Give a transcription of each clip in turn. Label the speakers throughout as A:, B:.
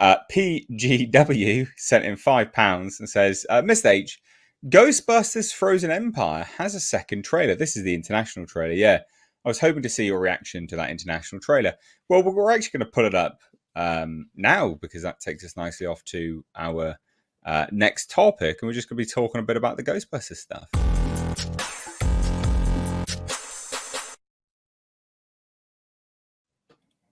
A: PGW sent in £5 and says, Mr. H, Ghostbusters Frozen Empire has a second trailer. This is the international trailer, yeah. I was hoping to see your reaction to that international trailer. Well, we're actually going to put it up now because that takes us nicely off to our next topic. And we're just going to be talking a bit about the Ghostbusters stuff.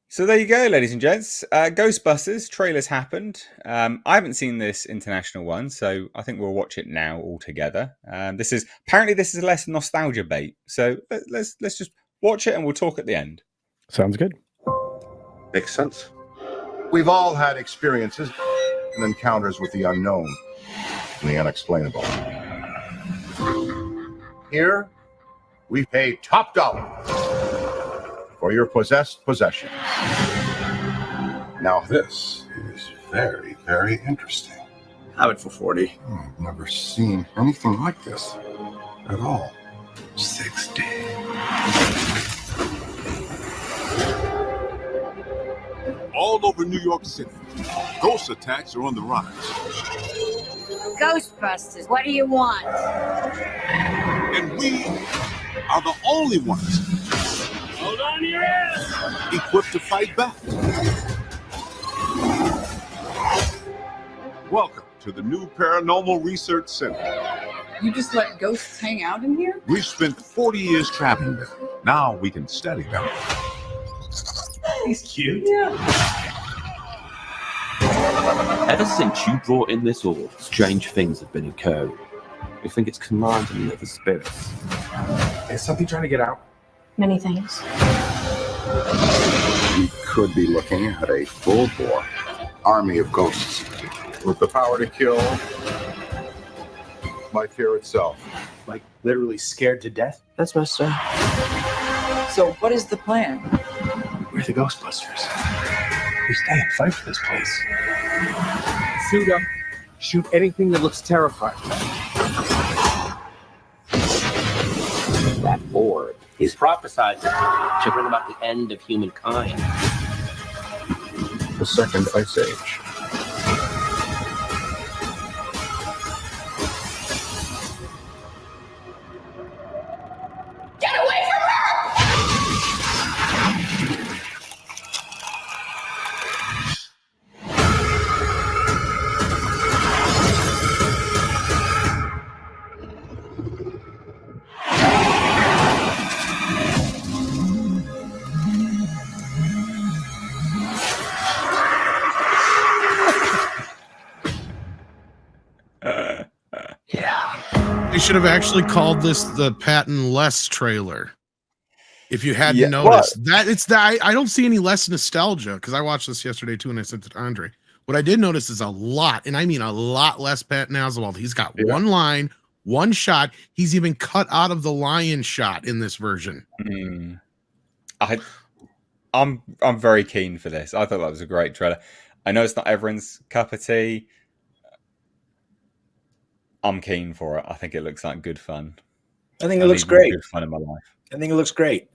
A: So there you go, ladies and gents. Ghostbusters trailers happened. I haven't seen this international one, so I think we'll watch it now all together. This is less nostalgia bait. So let's just watch it and we'll talk at the end.
B: Sounds good.
C: Makes sense. We've all had experiences and encounters with the unknown and the unexplainable. Here, we pay top dollar for your possessed possessions. Now this is very, very interesting.
D: Have it for 40.
C: I've never seen anything like this at all.
D: 60.
E: All over New York City, ghost attacks are on the rise.
F: Ghostbusters, what do you want?
E: And we are the only ones
F: Hold on to your ass!
E: equipped to fight back. Welcome to the new Paranormal Research Center.
G: You just let ghosts hang out in here?
E: We've spent 40 years trapping them. Now we can study them.
D: He's cute.
G: Yeah.
H: Ever since you brought in this orb, strange things have been occurring. We think it's commanding the other spirits.
D: Is something trying to get out?
F: Many things.
C: You could be looking at a full-bore army of ghosts with the power to kill by fear itself.
D: Like literally scared to death?
H: That's most so.
G: So what is the plan?
D: We're the Ghostbusters. We stay and fight for this place.
I: Suit up. Shoot anything that looks terrifying.
H: That orb is prophesizing to bring about the end of humankind.
C: The second ice age.
F: Get away from her!
J: They should have actually called this the Patton-less trailer. If you hadn't noticed that, it's that I don't see any less nostalgia because I watched this yesterday too, and I sent it to Andre. What I did notice is a lot, and I mean a lot less Patton Oswalt. He's got one line, one shot. He's even cut out of the lion shot in this version.
A: I'm very keen for this. I thought that was a great trailer. I know it's not everyone's cup of tea. I'm keen for it. I think it looks like good fun.
D: I think it looks great.
A: Good fun in my life.
D: I think it looks great.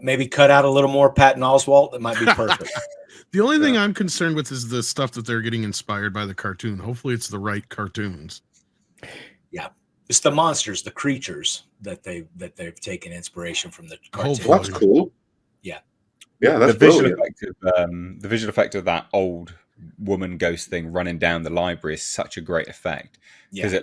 D: Maybe cut out a little more Patton Oswalt. That might be perfect.
J: The only thing I'm concerned with is the stuff that they're getting inspired by the cartoon. Hopefully it's the right cartoons.
D: Yeah. It's the monsters, the creatures that they've taken inspiration from the cartoon.
C: Well, that's cool.
D: Yeah.
C: Yeah, that's
A: the visual effect of that old woman ghost thing running down the library is such a great effect because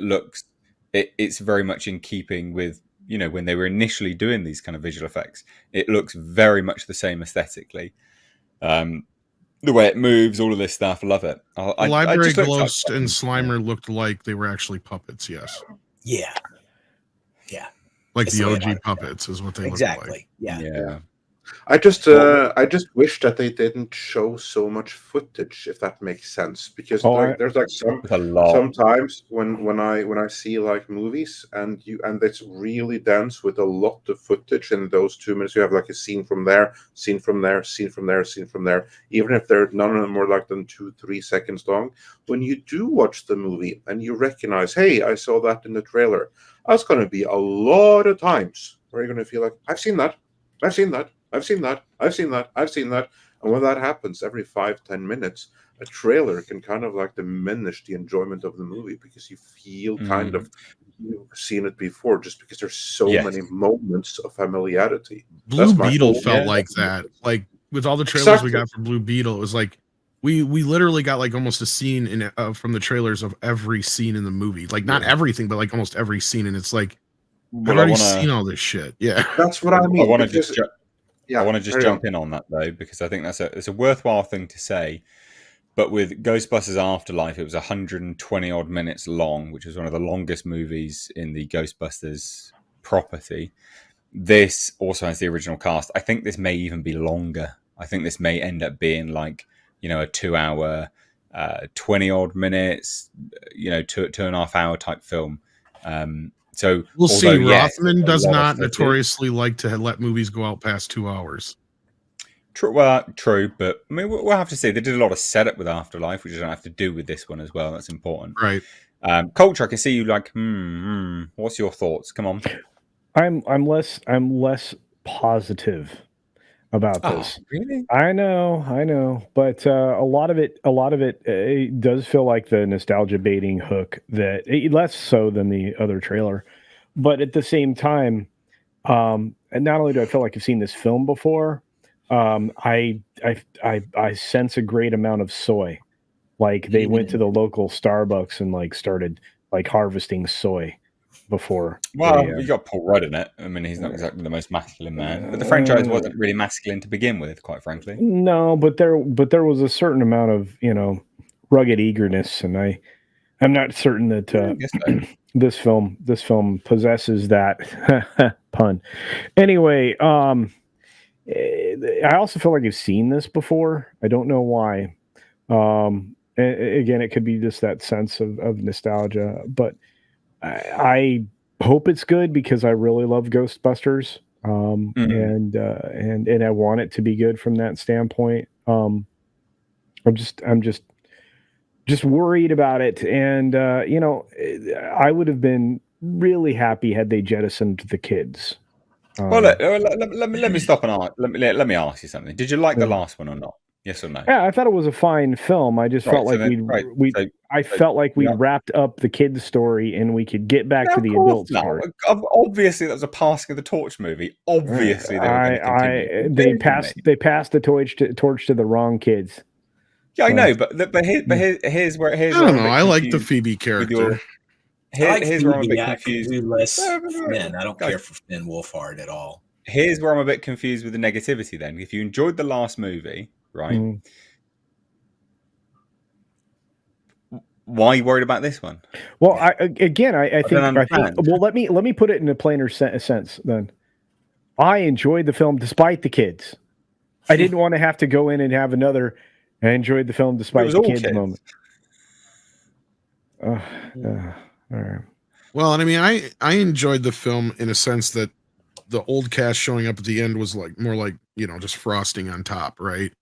A: it's very much in keeping with, you know, when they were initially doing these kind of visual effects. It looks very much the same aesthetically. The way it moves, all of this stuff, I love it.
J: Library Ghost and Slimer looked like they were actually puppets. Yes.
D: Yeah.
J: Like the OG puppets is what they look like.
D: Yeah.
C: I just wish that they didn't show so much footage, if that makes sense. Because there's like sometimes when I see like movies and it's really dense with a lot of footage in those 2 minutes. You have like a scene from there, scene from there, scene from there, scene from there. Even if they're none of them more like than 2-3 seconds long. When you do watch the movie and you recognize, hey, I saw that in the trailer, that's going to be a lot of times where you're going to feel like, I've seen that, I've seen that. I've seen that. I've seen that. I've seen that. And when that happens every 5-10 minutes, a trailer can kind of like diminish the enjoyment of the movie because you feel kind of you've seen it before, just because there's so many moments of familiarity.
J: Blue Beetle felt like that. Like with all the trailers we got for Blue Beetle, it was like we literally got like almost a scene in from the trailers of every scene in the movie. Like not everything, but like almost every scene, and it's like I've already seen all this shit. Yeah,
C: that's what I mean.
A: I want to just jump in on that though, because I think it's a worthwhile thing to say. But with Ghostbusters Afterlife, it was 120 odd minutes long, which was one of the longest movies in the Ghostbusters property. This also has the original cast. I think this may even be longer. I think this may end up being like, a 2 hour, 20 odd minutes, 2.5 hour type film. So
J: we'll see. Rothman does not notoriously like to let movies go out past 2 hours.
A: True, but I mean, we'll have to see. They did a lot of setup with Afterlife, which you don't have to do with this one as well. That's important,
J: right?
A: Culture, I can see you like. What's your thoughts? Come on.
B: I'm less positive about this.
A: Really?
B: I know, but a lot of it does feel like the nostalgia baiting hook that less so than the other trailer, but at the same time, and not only do I feel like I've seen this film before. I sense a great amount of soy. Like they went to the local Starbucks and like started like harvesting soy before.
A: Well, you got Paul Rudd in it. I mean, he's not exactly the most masculine man, but the franchise wasn't really masculine to begin with, quite frankly.
B: No, but there was a certain amount of rugged eagerness, and I'm not certain that this film possesses that pun. Anyway, I also feel like I've seen this before. I don't know why. Again, it could be just that sense of nostalgia, but I hope it's good because I really love Ghostbusters, and I want it to be good from that standpoint. I'm just worried about it, and I would have been really happy had they jettisoned the kids.
A: Well, let me stop and let me ask you something. Did you like the last one or not? Yes or no?
B: Yeah, I thought it was a fine film. I just felt like we wrapped up the kids' story and we could get back to the adult story.
A: Obviously, that was a passing of the torch movie. Obviously,
B: they passed the torch to the wrong kids.
A: Yeah, I know, but here's where
J: I don't know. I like the Phoebe character.
A: Here's where I'm a bit confused.
D: Finn. I don't care for Finn Wolfhard at all.
A: Here's where I'm a bit confused with the negativity then. If you enjoyed the last movie, right? Why are you worried about this one?
B: Well, I think well, let me put it in a plainer sense then. I enjoyed the film despite the kids. I didn't want to have to go in and have another I enjoyed the film despite the kids moment. All right.
J: Well, and I mean, I enjoyed the film in a sense that the old cast showing up at the end was like more like, just frosting on top, right?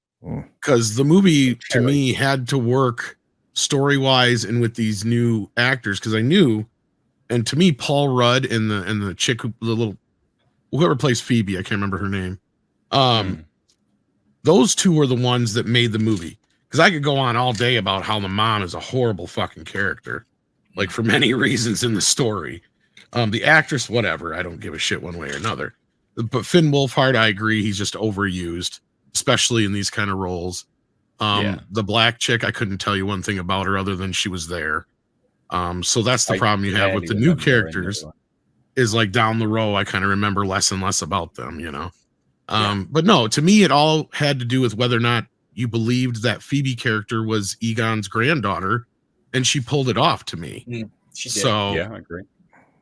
J: Because the movie to me had to work story-wise and with these new actors, because I knew, and to me, Paul Rudd and the chick, whoever plays Phoebe, I can't remember her name. Those two were the ones that made the movie. Because I could go on all day about how the mom is a horrible fucking character. Like for many reasons in the story. The actress, whatever, I don't give a shit one way or another. But Finn Wolfhard, I agree, he's just overused, especially in these kind of roles. The black chick, I couldn't tell you one thing about her other than she was there. So that's the problem you have with the new characters. Is like down the row, I kind of remember less and less about them, But no, to me, it all had to do with whether or not you believed that Phoebe character was Egon's granddaughter. And she pulled it off to me.
D: She did.
J: So,
A: yeah, I agree.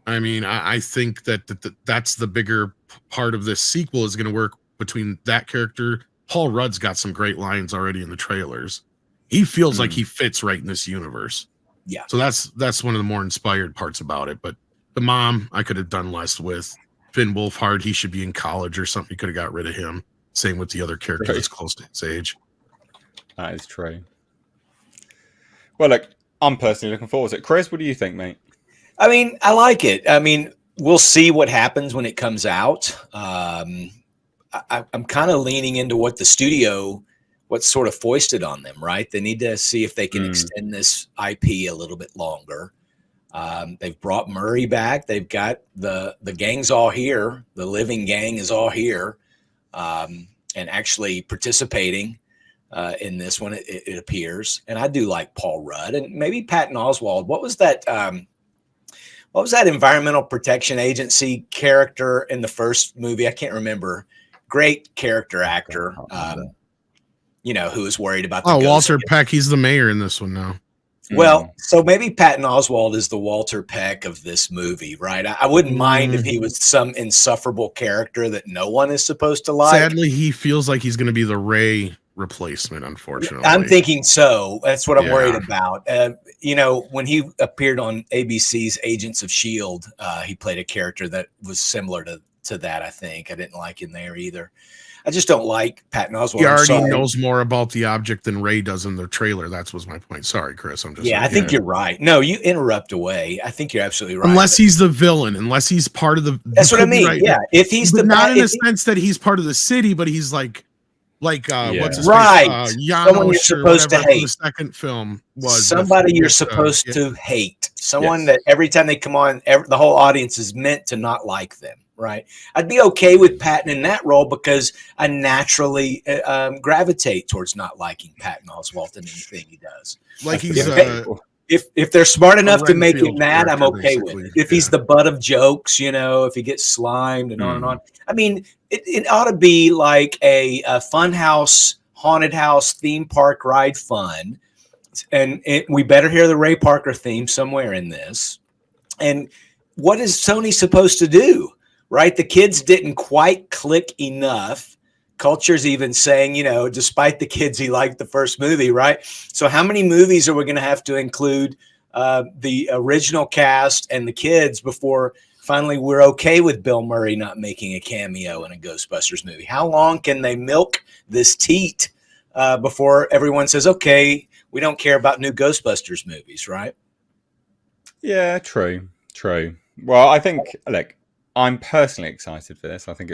J: I mean, I think that's the bigger part of this sequel is going to work between that character. Paul Rudd's got some great lines already in the trailers. He feels like he fits right in this universe.
D: Yeah.
J: So that's one of the more inspired parts about it. But the mom, I could have done less with. Finn Wolfhard, he should be in college or something. You could have got rid of him. Same with the other character that's close to his age.
A: That is true. Well, look, I'm personally looking forward to it. Chris, what do you think, mate?
D: I mean, I like it. I mean, we'll see what happens when it comes out. I'm kind of leaning into what the studio what's sort of foisted on them, right? They need to see if they can extend this IP a little bit longer. They've brought Murray back. They've got the gang's all here. The living gang is all here, and actually participating in this one. It appears, and I do like Paul Rudd and maybe Patton Oswalt. What was that? What was that Environmental Protection Agency character in the first movie? I can't remember. Great character actor. Who was worried about the
J: Walter Peck. He's the mayor in this one now.
D: Well, so maybe Patton Oswalt is the Walter Peck of this movie, right? I wouldn't mind if he was some insufferable character that no one is supposed to like.
J: Sadly, he feels like he's going to be the Ray replacement, unfortunately.
D: I'm thinking so. That's what I'm worried about. When he appeared on ABC's Agents of S.H.I.E.L.D., he played a character that was similar to that, I think. I didn't like him there either. I just don't like Patton Oswalt.
J: He already knows more about the object than Ray does in the trailer. That was my point. Sorry, Chris. I'm just
D: I think you're right. No, you interrupt away. I think you're absolutely right.
J: Unless he's the villain, unless he's part of the.
D: That's what I mean. Right. Yeah, if he's
J: not in the sense that he's part of the city, but he's like what's his
D: right?
J: Face?
D: Someone you're supposed to hate.
J: The second film was
D: somebody you're supposed to hate. Someone that every time they come on, the whole audience is meant to not like them. Right. I'd be okay with Patton in that role because I naturally gravitate towards not liking Patton Oswalt in anything he does.
J: Like he's
D: if they're smart enough to make him mad, I'm okay with it. If he's the butt of jokes, if he gets slimed and on and on. I mean, it ought to be like a fun house, haunted house, theme park ride fun. And we better hear the Ray Parker theme somewhere in this. And what is Sony supposed to do? Right? The kids didn't quite click enough. Culture's even saying, despite the kids, he liked the first movie, right? So how many movies are we going to have to include the original cast and the kids before finally we're okay with Bill Murray not making a cameo in a Ghostbusters movie? How long can they milk this teat before everyone says, okay, we don't care about new Ghostbusters movies, right?
A: Yeah, true. Well, I think, I'm personally excited for this. I think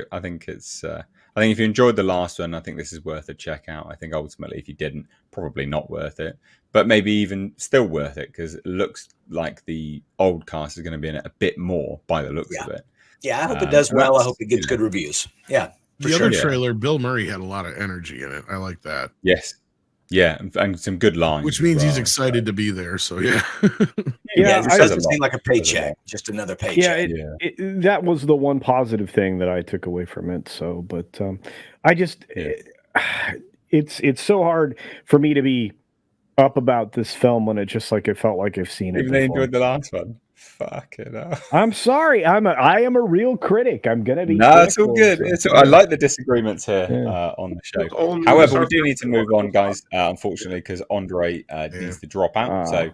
A: it's. I think if you enjoyed the last one, I think this is worth a check out. I think ultimately, if you didn't, probably not worth it. But maybe even still worth it because it looks like the old cast is going to be in it a bit more by the looks of it.
D: Yeah, I hope it does well. I hope it gets good reviews. Yeah.
J: The other trailer, Bill Murray had a lot of energy in it. I like that.
A: Yes. Yeah, and some good lines.
J: Which means he's excited to be there. So yeah.
D: It doesn't seem like a paycheck, just another paycheck.
B: That was the one positive thing that I took away from it. So, but I just, it's so hard for me to be up about this film when it just it felt like I've seen it.
A: Even they enjoyed the last one. Fuck it up.
B: I'm sorry. I am a real critic. I'm gonna be.
A: No, it's all good. I like the disagreements here on the show. However, we do need to move on, guys. Unfortunately, because Andre needs to drop out. So.